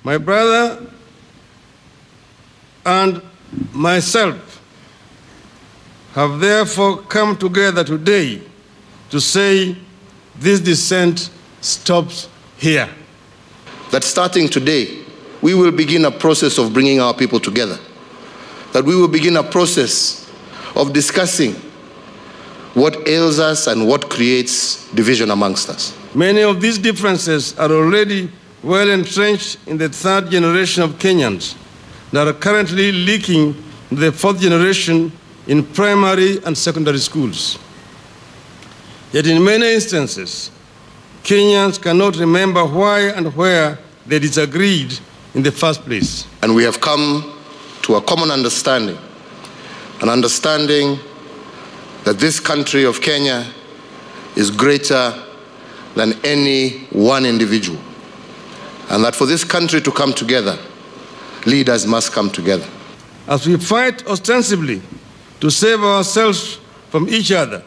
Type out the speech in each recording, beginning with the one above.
My brother and myself have therefore come together today to say this dissent stops here. That starting today, we will begin a process of bringing our people together. That we will begin a process of discussing what ails us and what creates division amongst us. Many of these differences are already well entrenched in the third generation of Kenyans that are currently leaking into the fourth generation in primary and secondary schools. Yet in many instances, Kenyans cannot remember why and where they disagreed in the first place. And we have come to a common understanding, an understanding that this country of Kenya is greater than any one individual, and that for this country to come together, leaders must come together. As we fight ostensibly to save ourselves from each other,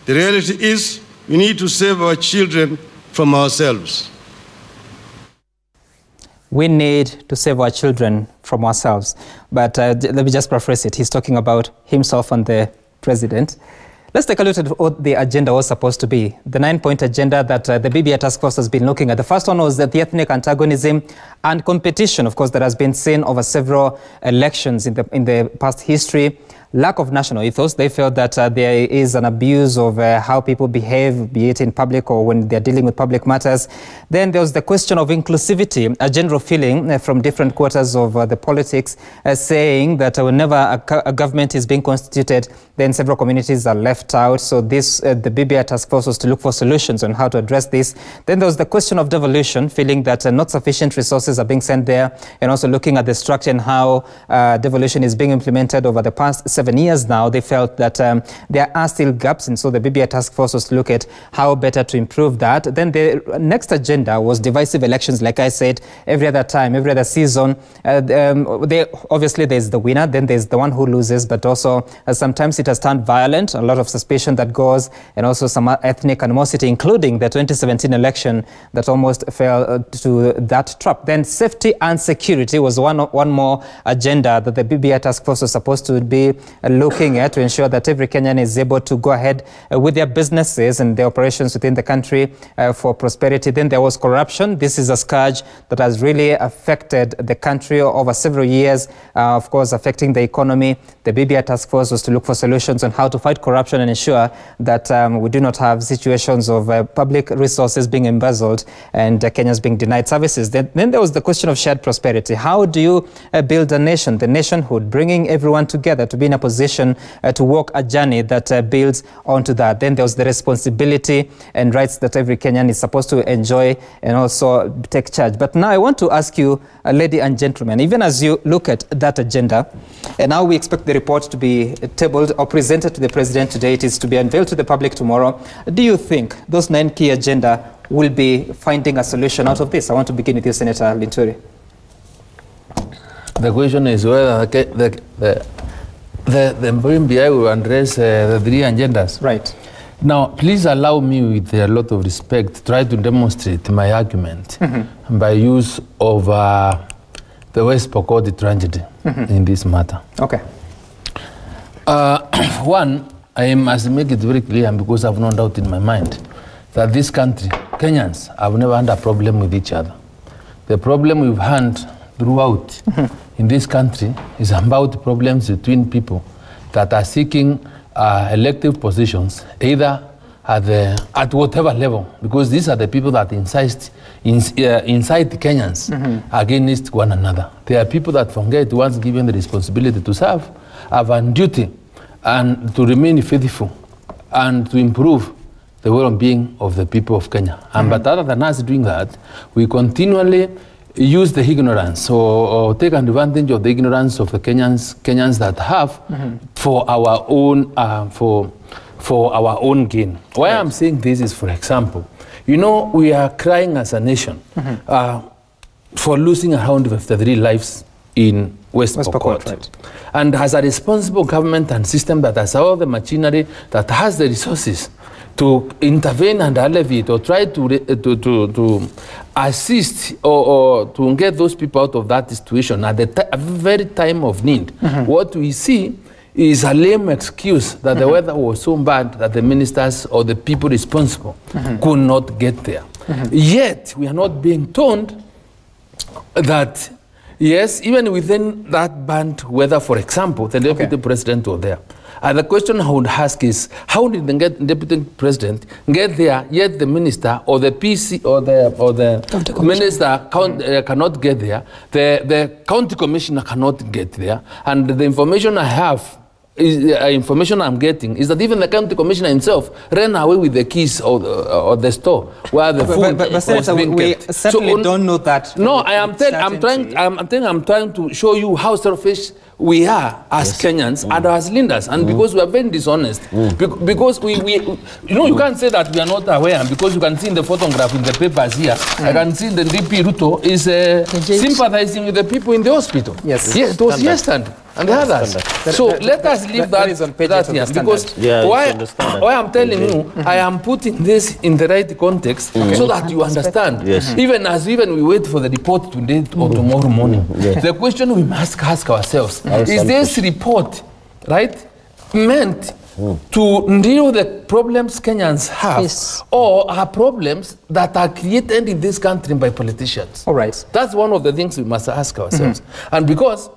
the reality is we need to save our children from ourselves. We need to save our children from ourselves. But let me just paraphrase it. He's talking about himself and the president. Let's take a look at what the agenda was supposed to be. The 9-point agenda that the BBI task force has been looking at. The first one was the ethnic antagonism and competition, of course, that has been seen over several elections in the past history. Lack of national ethos. They felt that there is an abuse of how people behave, be it in public or when they're dealing with public matters. Then there was the question of inclusivity, a general feeling from different quarters of the politics saying that whenever a government is being constituted, then several communities are left out. So this, the BBI task force was to look for solutions on how to address this. Then there was the question of devolution, feeling that not sufficient resources are being sent there, and also looking at the structure and how devolution is being implemented over the past 7 years now. They felt that there are still gaps, and so the BBI task force was to look at how better to improve that. Then the next agenda was divisive elections. Like I said, every other time, every other season, obviously there's the winner, then there's the one who loses, but also sometimes it has turned violent, a lot of suspicion that goes, and also some ethnic animosity, including the 2017 election that almost fell to that trap. Then safety and security was one more agenda that the BBI task force was supposed to be looking at, to ensure that every Kenyan is able to go ahead with their businesses and their operations within the country for prosperity. Then there was corruption. This is a scourge that has really affected the country over several years, of course, affecting the economy. The BBI task force was to look for solutions on how to fight corruption and ensure that we do not have situations of public resources being embezzled and Kenyans being denied services. Then there was the question of shared prosperity. How do you build a nation, the nationhood, bringing everyone together to be in a position to walk a journey that builds onto that? Then there was the responsibility and rights that every Kenyan is supposed to enjoy and also take charge. But now I want to ask you, ladies and gentlemen, even as you look at that agenda, and now we expect the report to be tabled or presented to the president today, it is to be unveiled to the public tomorrow. Do you think those 9 key agenda will be finding a solution out of this? I want to begin with you, Senator Linturi. The question is whether the BBI will address the 3 agendas. Right. Now, please allow me, with a lot of respect, try to demonstrate my argument by use of the West Pokot tragedy in this matter. Okay. One, I must make it very clear, because I have no doubt in my mind, that this country, Kenyans, have never had a problem with each other. The problem we've had throughout in this country is about problems between people that are seeking elective positions, either at whatever level, because these are the people that incite Kenyans against one another. There are people that forget, once given the responsibility to serve, have a duty and to remain faithful and to improve the well-being of the people of Kenya. But other than us doing that, we continually use the ignorance or take advantage of the ignorance of the Kenyans that have for our own gain. Why I'm saying this is, for example, you know, we are crying as a nation for losing around 53 lives in West Pokot. Right. And as a responsible government and system that has all the machinery, that has the resources to intervene and alleviate or try to assist or to get those people out of that situation at the very time of need. What we see is a lame excuse that the weather was so bad that the ministers or the people responsible could not get there. Yet, we are not being told that, yes, even within that bad weather, for example, the deputy president was there. And the question I would ask is, how did the deputy president get there, yet the minister or the PC or the minister cannot get there, the county commissioner cannot get there, and the information I have, information I'm getting is that even the county commissioner himself ran away with the keys of the store where the food was being kept. We certainly don't know that. No, I'm trying to show you how selfish we are as Kenyans and as leaders, and because we are very dishonest. Because we you know, you can't say that we are not aware, because you can see in the photograph in the papers here, I can see the DP Ruto is sympathizing with the people in the hospital. Yes, it was yesterday. And the others. So let us leave that here, because why I'm telling you, I am putting this in the right context so that you understand. Even we wait for the report today or tomorrow morning, the question we must ask ourselves, is this report, right, meant to deal with the problems Kenyans have, or are problems that are created in this country by politicians? All right. That's one of the things we must ask ourselves. And because,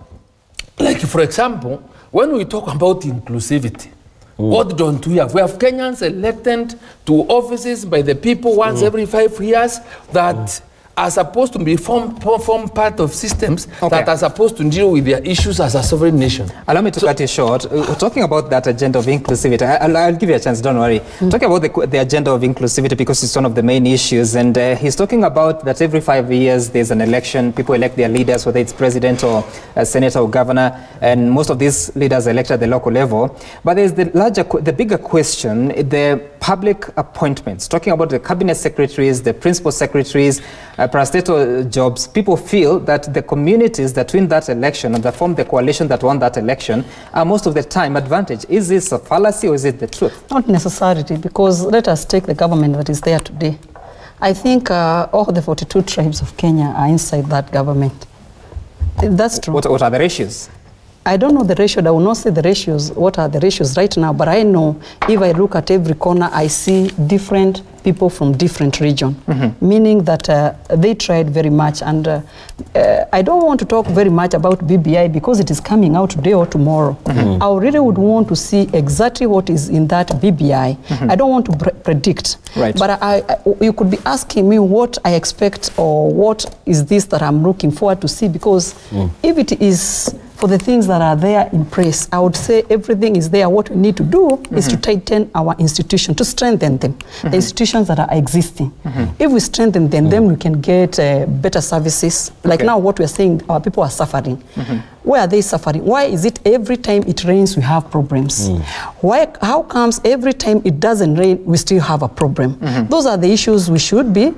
like, for example, when we talk about inclusivity, what don't we have? We have Kenyans elected to offices by the people once every 5 years that are supposed to be form part of systems that are supposed to deal with their issues as a sovereign nation. Allow me to cut you short. Talking about that agenda of inclusivity, I'll give you a chance, don't worry. Talking about the agenda of inclusivity, because it's one of the main issues, and he's talking about that every 5 years there's an election, people elect their leaders, whether it's president or senator or governor, and most of these leaders are elected at the local level. But there's the bigger question, the public appointments, talking about the cabinet secretaries, the principal secretaries, parastatal jobs. People feel that the communities that win that election and that form the coalition that won that election are most of the time advantaged. Is this a fallacy or is it the truth? Not necessarily, because let us take the government that is there today. I think all the 42 tribes of Kenya are inside that government. That's true. What are the ratios? I don't know the ratio. I will not say the ratios, what are the ratios right now, but I know if I look at every corner, I see different people from different region, meaning that they tried very much. And I don't want to talk very much about BBI because it is coming out today or tomorrow. I really would want to see exactly what is in that BBI. I don't want to predict, but you could be asking me what I expect or what is this that I'm looking forward to see, because if it is for the things that are there in place, I would say everything is there. What we need to do is to tighten our institution, to strengthen them, the institutions that are existing. If we strengthen them, then we can get better services. Like now what we're saying, our people are suffering. Where are they suffering? Why is it every time it rains, we have problems? How comes every time it doesn't rain, we still have a problem? Those are the issues we should be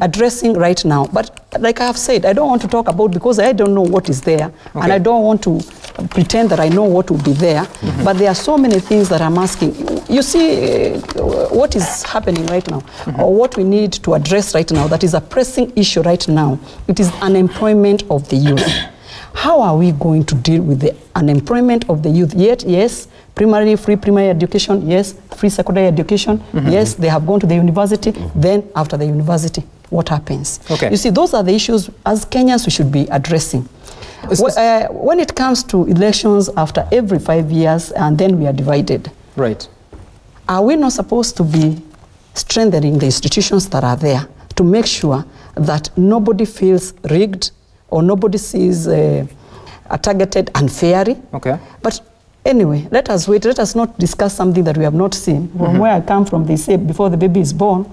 addressing right now. But like I have said, I don't want to talk about, because I don't know what is there, and I don't want to pretend that I know what will be there. But there are so many things that I'm asking. You see what is happening right now, or what we need to address right now, that is a pressing issue right now. It is unemployment of the youth. How are we going to deal with the unemployment of the youth? Yet, yes, free primary education, yes, free secondary education, yes, they have gone to the university, then after the university, what happens? You see, those are the issues as Kenyans we should be addressing. When it comes to elections after every 5 years, and then we are divided. Are we not supposed to be strengthening the institutions that are there to make sure that nobody feels rigged, or nobody sees targeted unfairly? But anyway, let us wait. Let us not discuss something that we have not seen. From where I come from, they say before the baby is born,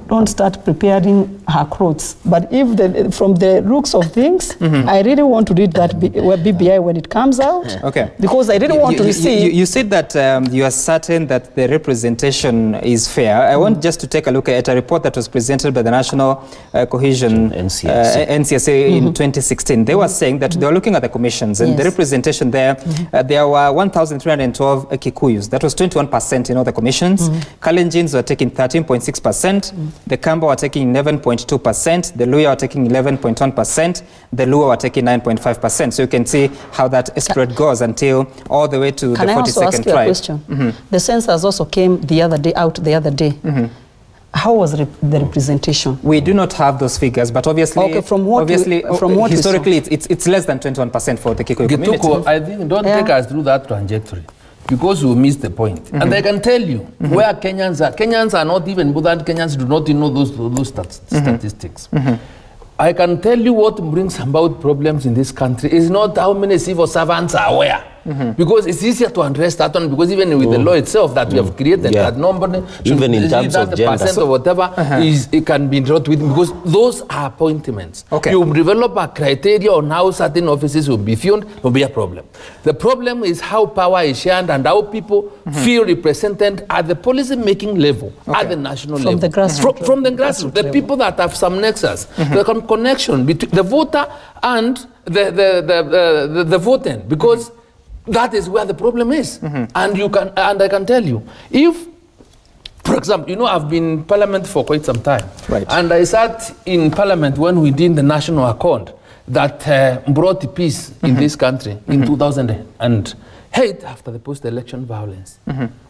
don't start preparing her clothes. But if from the looks of things, I really want to read that BBI when it comes out. Because I really want to see. You said that you are certain that the representation is fair. I want just to take a look at a report that was presented by the National Cohesion NCSA in 2016. They were saying that they were looking at the commissions and the representation there. There were 1,312 Kikuyus. That was 21% in all the commissions. Kalenjins were taking 13.6%. The Kamba were taking 11.9%. 8.2%, the Luhya were taking 11.1%, the Luo were taking 9.5%. So you can see how that spread goes until all the way to the 42nd tribe. Can I also ask you a question? The census also came the other day. How was the representation? We do not have those figures, but obviously, historically, it's less than 21% for the Kikuyu community. I think don't take us through that trajectory, because we missed the point. And I can tell you where Kenyans are not even bothered. Kenyans do not know those statistics. I can tell you what brings about problems in this country is not how many civil servants are aware. Because it's easier to address that one, because even with the law itself that we have created, that number, even in terms of gender, percent or whatever, it can be brought with, because those are appointments. You develop a criteria on how certain offices will be filled, will be a problem. The problem is how power is shared and how people feel represented at the policy-making level, at the national level. From the grassroots. From the grassroots, the people that have some nexus, the connection between the voter and the voting, because that is where the problem is. And I can tell you, if, for example, you know, I've been in Parliament for quite some time. And I sat in Parliament when we did the National Accord that brought peace in this country in 2008 after the post-election violence.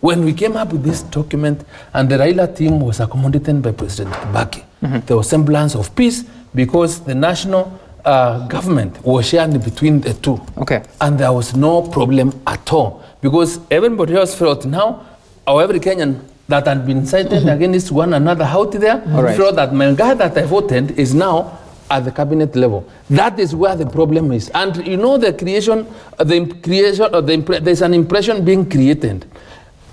When we came up with this document and the Raila team was accommodated by President Kibaki, there was semblance of peace because the national government was sharing between the two. And there was no problem at all, because everybody else felt now, or every Kenyan that had been cited against one another out there, felt that my guy that I voted is now at the cabinet level. That is where the problem is. And you know, the creation, there's an impression being created.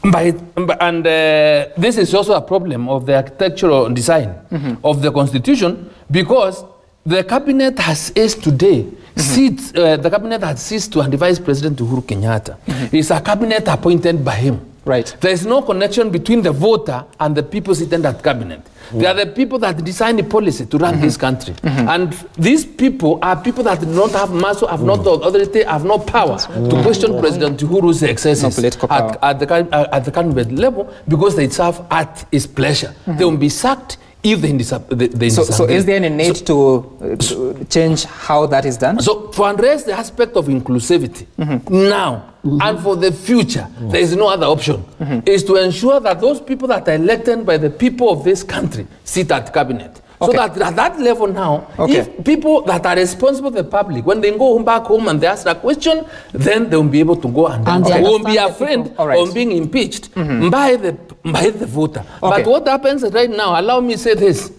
This is also a problem of the architectural design of the constitution, because the cabinet has ceased today. The cabinet has ceased to advise President Uhuru Kenyatta. It's a cabinet appointed by him. There is no connection between the voter and the people sitting at cabinet. They are the people that design the policy to run this country. And these people are people that do not have muscle, have not authority, have no power to question President Uhuru's excesses at the cabinet level, because they serve at his pleasure. They will be sacked if they So is there any need to change how that is done? So to address the aspect of inclusivity now and for the future, there is no other option, is to ensure that those people that are elected by the people of this country sit at cabinet. So that at that level now, if people that are responsible to the public, when they go back home and they ask that question, then they will be able to go and they won't be afraid of being impeached by the voter. But what happens right now, allow me to say this,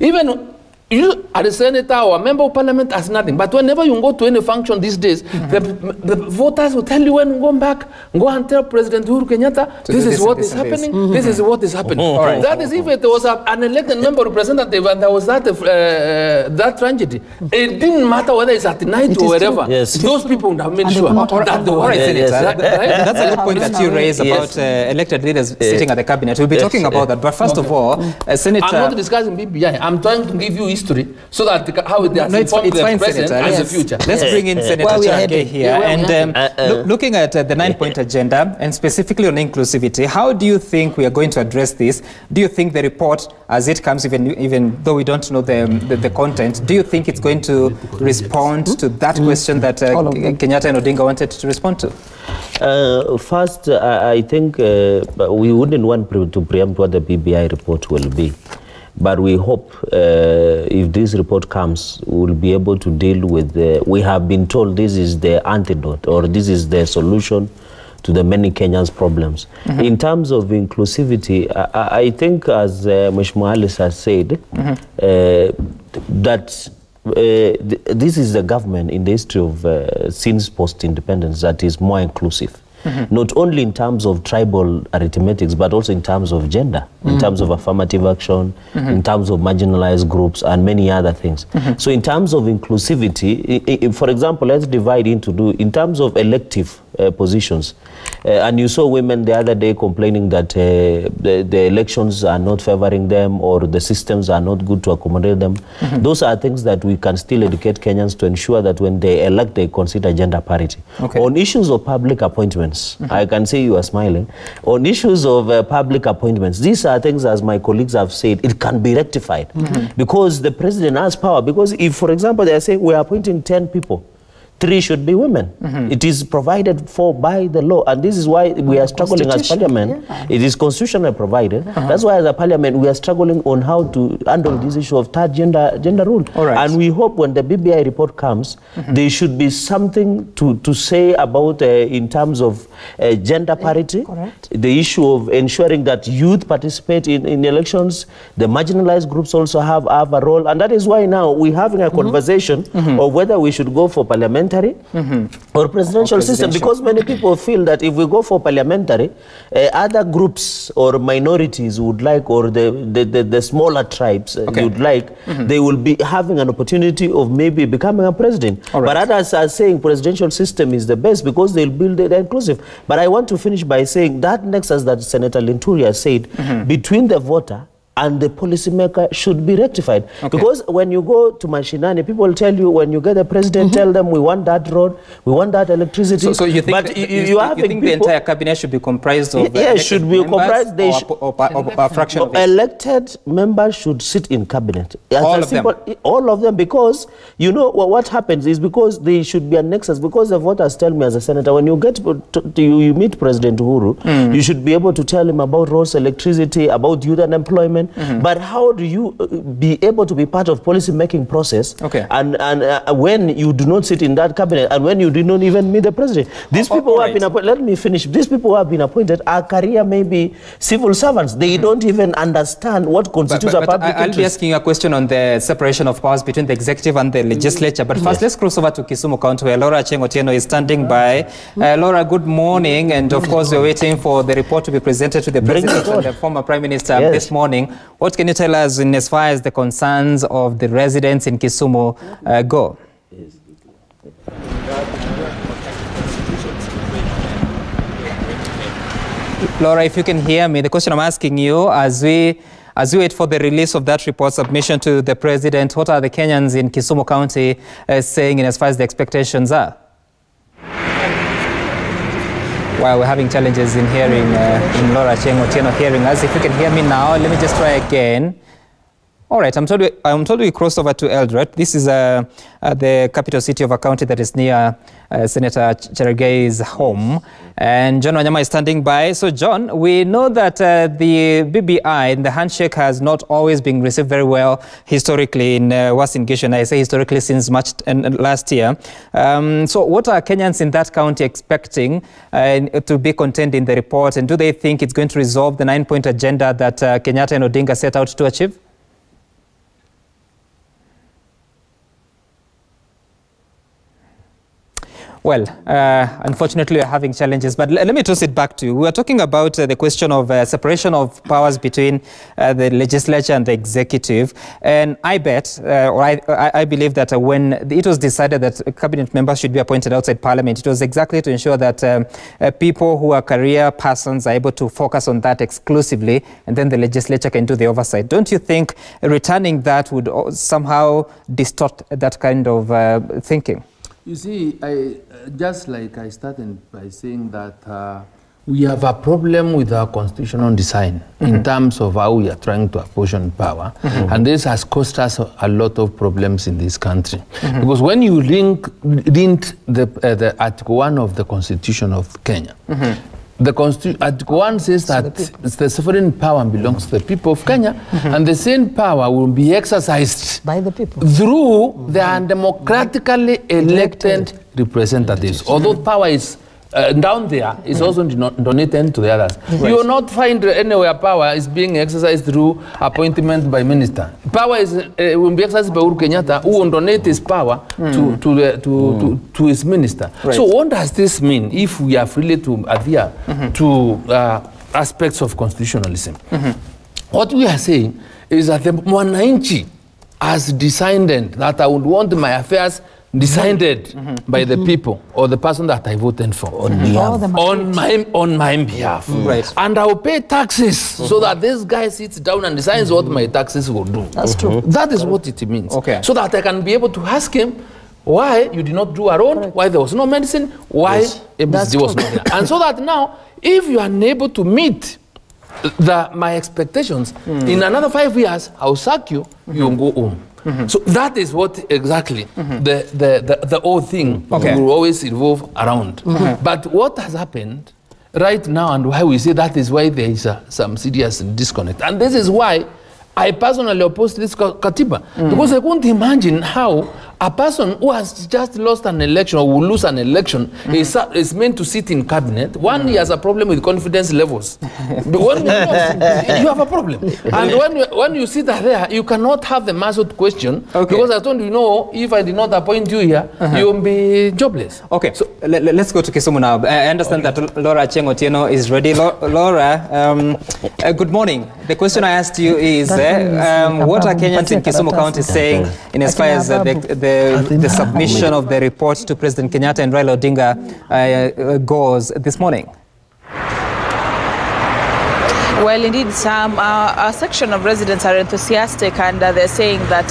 even you are a senator or a member of parliament as nothing, but whenever you go to any function these days, the voters will tell you when you go back, go and tell President Uhuru Kenyatta, this is what is happening, this is what is happening. That is, if it was an elected member representative and there was that tragedy, it didn't matter whether it's at night or wherever, those people would have made sure that the war is That's a good point that you raised about elected leaders sitting at the cabinet. We'll be talking about that, but first of all, Senator... I'm not discussing BBI, I'm trying to give you history, so that how it has informed the present and the future. Let's bring in Senator Chage here. And looking at the 9-point agenda, and specifically on inclusivity, how do you think we are going to address this? Do you think the report, as it comes, even though we don't know the content, do you think it's going to respond to that question that Kenyatta and Odinga wanted to respond to? First, I think we wouldn't want to preempt what the BBI report will be. But we hope if this report comes, we'll be able to deal with we have been told this is the antidote, or this is the solution to the many Kenyans' problems. In terms of inclusivity, I think, as Mheshimiwa Alice has said, that this is the government in the history of since post-independence that is more inclusive. Not only in terms of tribal arithmetics, but also in terms of gender, in terms of affirmative action, in terms of marginalized groups, and many other things. So in terms of inclusivity, for example, let's divide in terms of elective positions. And you saw women the other day complaining that the elections are not favoring them or the systems are not good to accommodate them. Those are things that we can still educate Kenyans to ensure that when they elect, they consider gender parity. On issues of public appointments, I can see you are smiling. On issues of public appointments, these are things, as my colleagues have said, it can be rectified because the president has power. Because if, for example, they say we are appointing 10 people, 3 should be women. It is provided for by the law, and this is why we are struggling as parliament. It is constitutionally provided. That's why as a parliament we are struggling on how to handle this issue of third gender rule. And we hope when the BBI report comes, there should be something to say about in terms of gender parity, the issue of ensuring that youth participate in elections, the marginalized groups also have a role, and that is why now we're having a conversation of whether we should go for parliamentary or presidential system, because many people feel that if we go for parliamentary, other groups or minorities would like, or the smaller tribes would like, they will be having an opportunity of maybe becoming a president. But others are saying presidential system is the best because they'll build it inclusive. But I want to finish by saying that nexus that Senator Linturia said between the voter and the policymaker should be rectified. Because when you go to Mashinani, people tell you, when you get the president, tell them we want that road, we want that electricity. So you think, but you think the entire cabinet should be comprised of should be comprised, or a fraction of elected members should sit in cabinet. All of them? All of them, because you know what happens is because there should be a nexus, because the voters tell me as a senator, when you get you meet President Uhuru, you should be able to tell him about roads, electricity, about youth unemployment. But how do you be able to be part of policy-making process and when you do not sit in that cabinet and when you do not even meet the president? These people who have been appointed, let me finish, these people who have been appointed are career maybe civil servants. They don't even understand what constitutes a public interest. I'll be asking you a question on the separation of powers between the executive and the legislature. But first, let's cross over to Kisumu County, where Laura Otieno is standing by. Laura, good morning. And of course, we're waiting for the report to be presented to the president and the former prime minister this morning. What can you tell us in as far as the concerns of the residents in Kisumu go? Laura, if you can hear me, the question I'm asking you, as we wait for the release of that report submission to the president, what are the Kenyans in Kisumu County saying in as far as the expectations are? While we're having challenges in hearing, in Laura Otieno hearing us. If you can hear me now, let me just try again. All right, I'm told we crossed over to Eldoret. This is the capital city of a county that is near Senator Cheregei's home. And John Wanyama is standing by. So, John, we know that the BBI and the handshake has not always been received very well historically in Uasin Gishu, and I say historically since March last year. So what are Kenyans in that county expecting to be contained in the report? And do they think it's going to resolve the 9-point agenda that Kenyatta and Odinga set out to achieve? Well, unfortunately, we're having challenges, but let me toss it back to you. We are talking about the question of separation of powers between the legislature and the executive. And I bet, or I believe that when it was decided that cabinet members should be appointed outside parliament, it was exactly to ensure that people who are career persons are able to focus on that exclusively, and then the legislature can do the oversight. Don't you think returning that would somehow distort that kind of thinking? You see, just like I started by saying that we have a problem with our constitutional design in terms of how we are trying to apportion power. And this has caused us a lot of problems in this country. Because when you read the Article 1 of the Constitution of Kenya, Article 1 says that the sovereign power belongs to the people of Kenya, and the same power will be exercised by the people through their democratically elected representatives. Although power is down there, is also donated to the others. You will not find anywhere power is being exercised through appointment by minister. Power will be exercised by Uhuru Kenyatta, who will donate his power to his minister. So what does this mean if we are freely to adhere to aspects of constitutionalism? What we are saying is that the Mwananchi has decided that I would want my affairs decided by the people or the person that I voted for on my behalf. Right. And I'll pay taxes so that this guy sits down and decides what my taxes will do. That's true. That is what it means. Okay. So that I can be able to ask him why you did not do a road, why there was no medicine, why ABCD was not there. And so that now, if you are unable to meet my expectations, in another 5 years, I'll sack you, you'll go home. So that is what exactly the whole thing will always revolve around. But what has happened right now, and why we say that is why there is some serious disconnect. And this is why I personally oppose this Katiba, because I couldn't imagine how a person who has just lost an election or will lose an election is meant to sit in cabinet. One, he has a problem with confidence levels. When you have a problem. And when you sit there, you cannot have the massive question, because I told you, no, if I did not appoint you here, you will be jobless. Okay, so let's go to Kisumu now. I understand that Laura Achieng' Otieno is ready. Laura, good morning. The question I asked you is, what are Kenyans in Kisumu County saying in as far as the submission of the report to President Kenyatta and Raila Odinga goes this morning? Well, indeed, a section of residents are enthusiastic, and they're saying that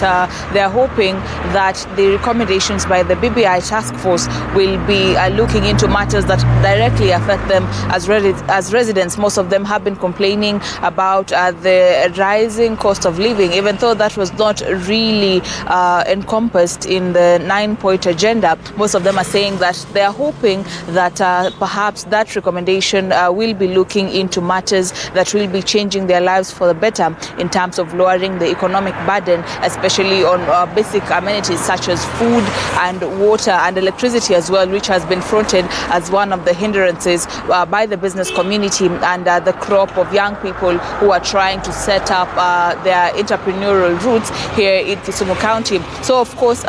they're hoping that the recommendations by the BBI task force will be looking into matters that directly affect them as residents. Most of them have been complaining about the rising cost of living, even though that was not really encompassed in the 9-point agenda. Most of them are saying that they're hoping that perhaps that recommendation will be looking into matters that will be changing their lives for the better in terms of lowering the economic burden, especially on basic amenities such as food and water and electricity as well, which has been fronted as one of the hindrances by the business community and the crop of young people who are trying to set up their entrepreneurial roots here in Kisumu County. So, of course,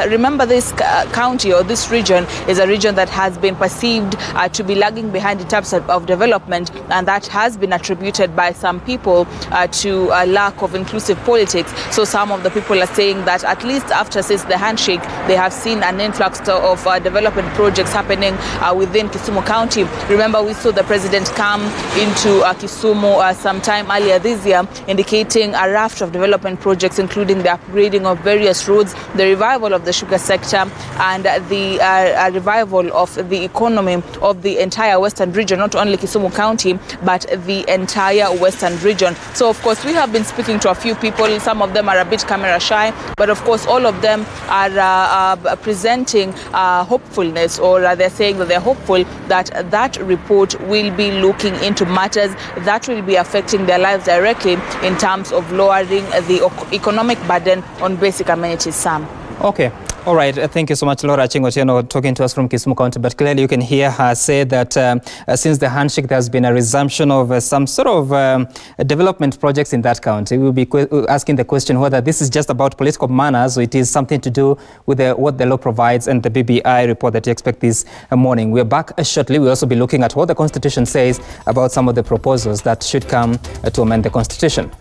remember this county or this region is a region that has been perceived to be lagging behind in terms of development, and that has been attributed by some people to a lack of inclusive politics. So some of the people are saying that at least since the handshake, they have seen an influx of development projects happening within Kisumu County. Remember, we saw the president come into Kisumu sometime earlier this year, indicating a raft of development projects, including the upgrading of various roads, the revival of the sugar sector, and the revival of the economy of the entire western region, not only Kisumu County, but the entire western region. So, of course, we have been speaking to a few people. Some of them are a bit camera shy, but of course, all of them are presenting hopefulness, or they're saying that they're hopeful that that report will be looking into matters that will be affecting their lives directly in terms of lowering the economic burden on basic amenities. Sam. Okay. All right, thank you so much, Laura Achieng' Otieno, talking to us from Kisumu County. But clearly you can hear her say that since the handshake, there's been a resumption of some sort of development projects in that county. We'll be asking the question whether this is just about political manners or it is something to do with what the law provides and the BBI report that you expect this morning. We're back shortly. We'll also be looking at what the Constitution says about some of the proposals that should come to amend the Constitution.